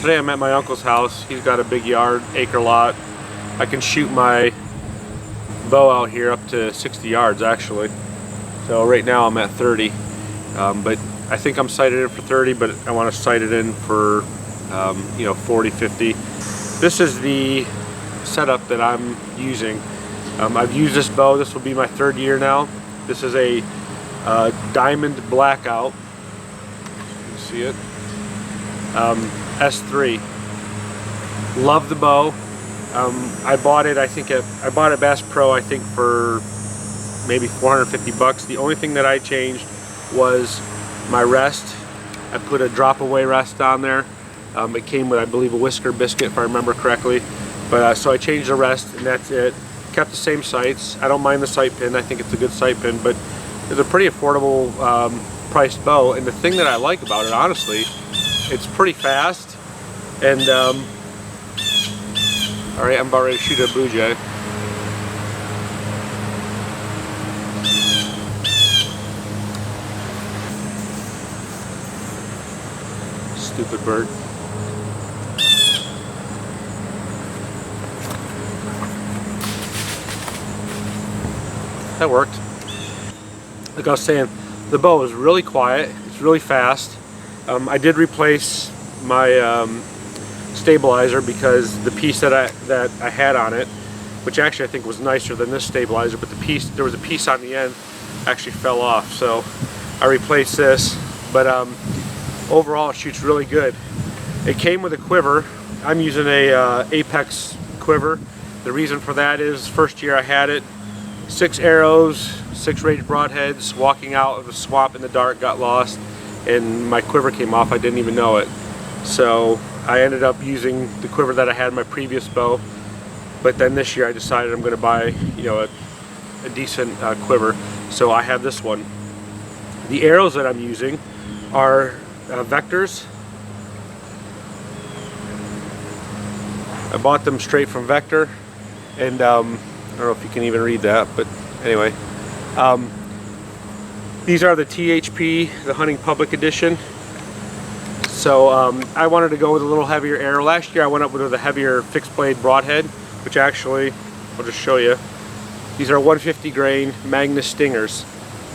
Today I'm at my uncle's house. He's got a big yard, acre lot. I can shoot my bow out here up to 60 yards actually. So right now I'm at 30, but I think I'm sighted in for 30, but I want to sight it in for 40, 50. This is the setup that I'm using. I've used this bow. This will be my 3rd year now. This is a diamond blackout. You can see it. S3. Love the bow. I bought it. I bought it Bass Pro. I think for maybe 450 bucks. The only thing that I changed was my rest. I put a drop away rest on there. It came with, I believe, a whisker biscuit if I remember correctly. But so I changed the rest and that's it. Kept the same sights. I don't mind the sight pin. I think it's a good sight pin, but it's a pretty affordable priced bow. And the thing that I like about it, honestly, it's pretty fast. And all right, I'm about ready to shoot a blue jay. Stupid bird. That worked. Like I was saying, the bow is really quiet. It's really fast. I did replace my stabilizer because the piece that I had on it, which actually I think was nicer than this stabilizer, but there was a piece on the end actually fell off. So I replaced this. But overall, it shoots really good. It came with a quiver. I'm using a Apex quiver. The reason for that is first year I had it, 6 arrows, 6 range broadheads, walking out of a swamp in the dark, got lost, and my quiver came off. I didn't even know it. So I ended up using the quiver that I had in my previous bow. But then this year I decided I'm going to buy, a decent quiver. So I have this one. The arrows that I'm using are Vectors. I bought them straight from Vector, and I don't know if you can even read that, but anyway. These are the THP, the Hunting Public Edition. So I wanted to go with a little heavier arrow. Last year I went up with a heavier fixed blade broadhead, which actually, I'll just show you. These are 150 grain Magnus Stingers.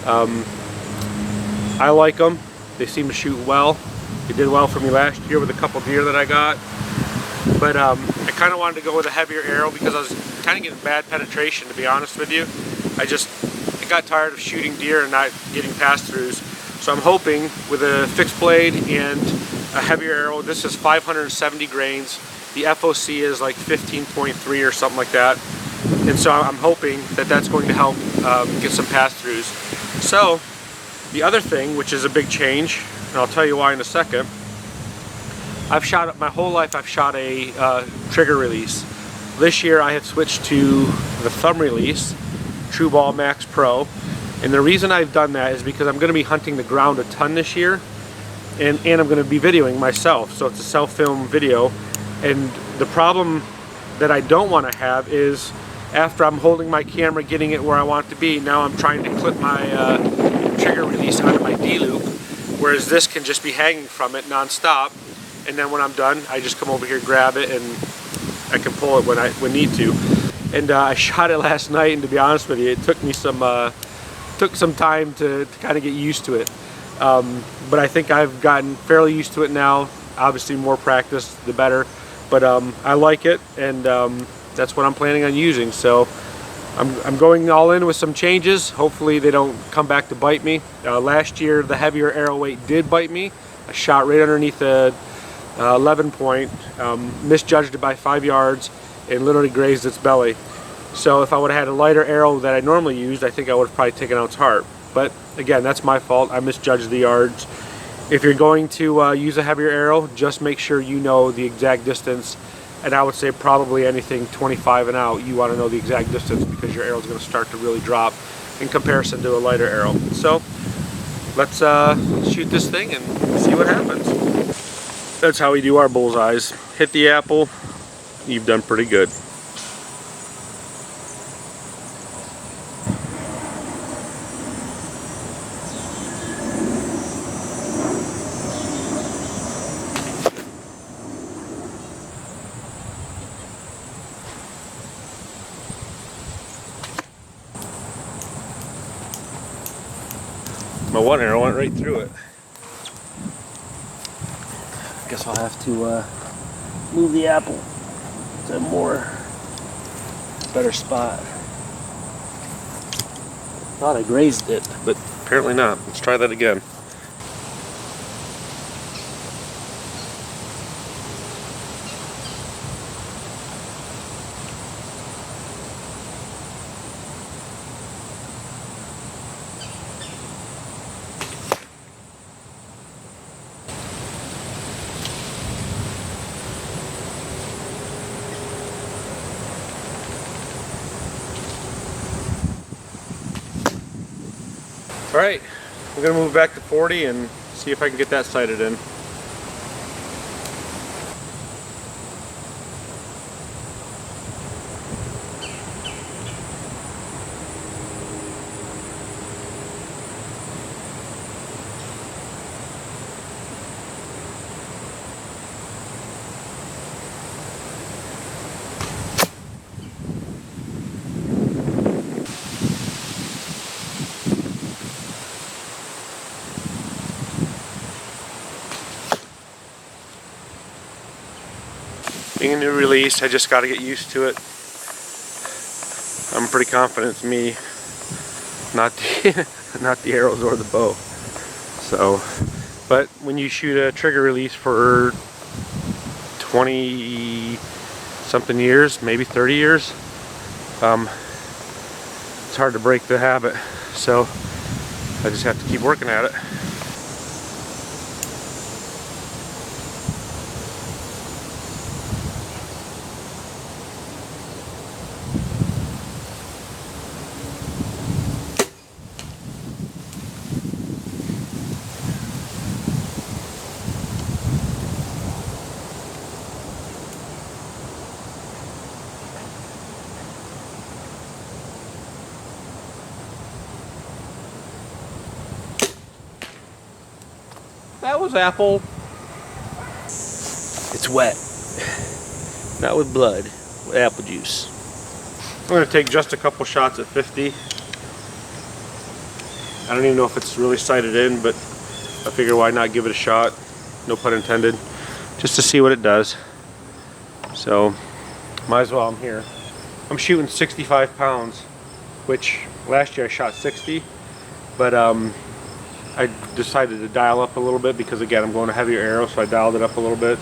I like them. They seem to shoot well. They did well for me last year with a couple deer that I got. But I kind of wanted to go with a heavier arrow because I was kind of getting bad penetration, to be honest with you. I got tired of shooting deer and not getting pass-throughs. So I'm hoping with a fixed blade and a heavier arrow. This is 570 grains. The FOC is like 15.3 or something like that. And so I'm hoping that that's going to help get some pass-throughs. So the other thing, which is a big change, and I'll tell you why in a second, my whole life I've shot a trigger release. This year I have switched to the thumb release, True Ball Max Pro. And the reason I've done that is because I'm going to be hunting the ground a ton this year, and I'm going to be videoing myself. So it's a self-film video. And the problem that I don't want to have is after I'm holding my camera, getting it where I want it to be, now I'm trying to clip my trigger release onto my D-loop, whereas this can just be hanging from it non-stop. And then when I'm done, I just come over here, grab it, and I can pull it when need to. And I shot it last night, and to be honest with you, it took me some time to kind of get used to it. But I think I've gotten fairly used to it now. Obviously, more practice, the better. But I like it, and that's what I'm planning on using. So I'm going all in with some changes. Hopefully, they don't come back to bite me. Last year, the heavier arrow weight did bite me. I shot right underneath the 11 point, misjudged it by 5 yards, and literally grazed its belly. So if I would have had a lighter arrow that I normally used, I think I would have probably taken out its heart. But again, that's my fault. I misjudged the yards. If you're going to use a heavier arrow, just make sure you know the exact distance. And I would say probably anything 25 and out, you want to know the exact distance because your arrow is going to start to really drop in comparison to a lighter arrow. So let's shoot this thing and see what happens. That's how we do our bullseyes. Hit the apple, you've done pretty good. My one arrow went right through it. Guess I'll have to move the apple to a better spot. Thought I grazed it, but apparently not. Let's try that again. All right, we're gonna move back to 40 and see if I can get that sighted in. Being a new release, I just got to get used to it. I'm pretty confident it's me, not the arrows or the bow. So, but when you shoot a trigger release for 20 something years, maybe 30 years, it's hard to break the habit. So I just have to keep working at it. That was apple. it's wet. Not with blood, with apple juice. I'm going to take just a couple shots at 50. I don't even know if it's really sighted in, but I figure why not give it a shot, no pun intended, just to see what it does. So might as well. I'm here. I'm shooting 65 pounds, which last year I shot 60, but I decided to dial up a little bit because, again, I'm going a heavier arrow, so I dialed it up a little bit.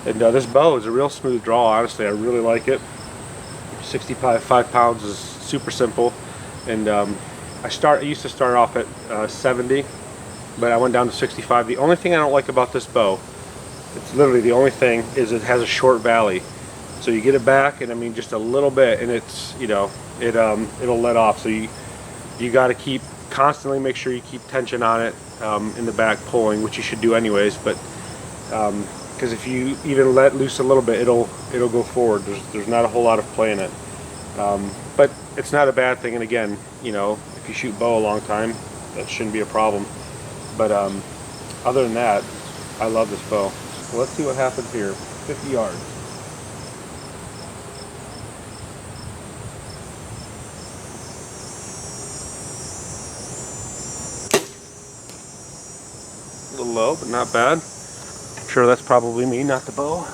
And this bow is a real smooth draw. Honestly, I really like it. 65 pounds is super simple, and I used to start off at 70, but I went down to 65. The only thing I don't like about this bow, it's literally the only thing, is it has a short valley. So you get it back, and I mean just a little bit, and it's, you know, it'll let off. So you got to constantly make sure you keep tension on it in the back pulling, which you should do anyways. But because if you even let loose a little bit, it'll go forward. There's not a whole lot of play in it, but it's not a bad thing. And again, you know, if you shoot bow a long time, that shouldn't be a problem. But other than that, I love this bow. So let's see what happens here. 50 yards. A little low, but not bad. I'm sure that's probably me, not the bow.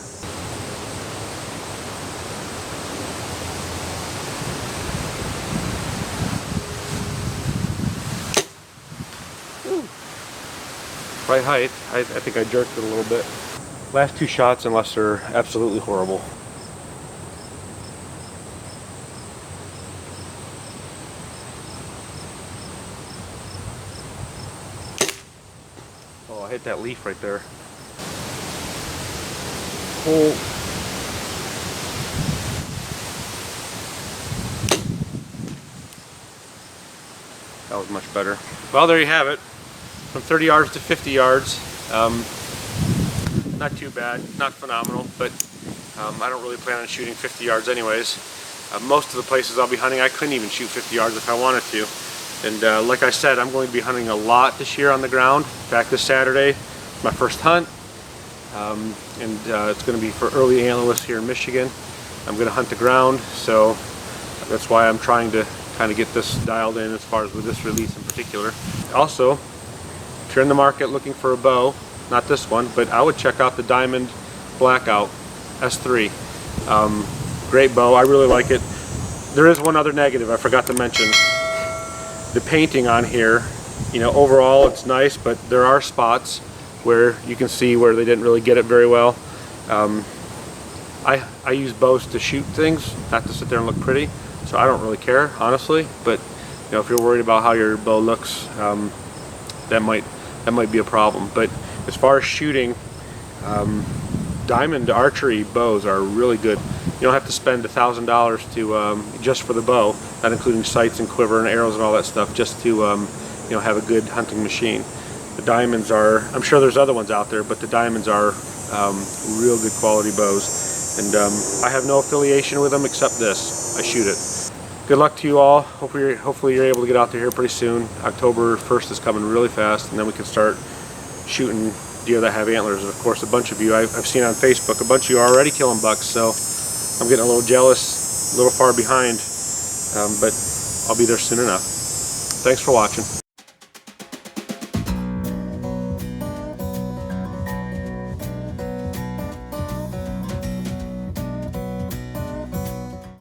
Right height. I think I jerked it a little bit. Last two shots, unless they're absolutely horrible. Oh, I hit that leaf right there. Oh. That was much better. Well, there you have it. From 30 yards to 50 yards. Not too bad, not phenomenal, but I don't really plan on shooting 50 yards anyways. Most of the places I'll be hunting, I couldn't even shoot 50 yards if I wanted to. And like I said, I'm going to be hunting a lot this year on the ground. In fact, this Saturday, my first hunt. And it's going to be for early antlerless here in Michigan. I'm going to hunt the ground, so that's why I'm trying to kind of get this dialed in as far as with this release in particular. Also, if you're in the market looking for a bow, not this one, but I would check out the Diamond Blackout S3. Great bow, I really like it. There is one other negative I forgot to mention. The painting on here, you know, overall it's nice, but there are spots where you can see where they didn't really get it very well. I use bows to shoot things, not to sit there and look pretty, so I don't really care, honestly. But you know, if you're worried about how your bow looks, that might be a problem. But as far as shooting, Diamond archery bows are really good. You don't have to spend $1,000 to just for the bow, not including sights and quiver and arrows and all that stuff, just to you know, have a good hunting machine. The Diamonds are, I'm sure there's other ones out there, but the Diamonds are real good quality bows. And I have no affiliation with them except this. I shoot it. Good luck to you all. Hopefully you're able to get out there here pretty soon. October 1st is coming really fast, and then we can start shooting deer that have antlers. And of course, a bunch of you I've seen on Facebook, a bunch of you are already killing bucks, so I'm getting a little jealous, a little far behind, but I'll be there soon enough. Thanks for watching.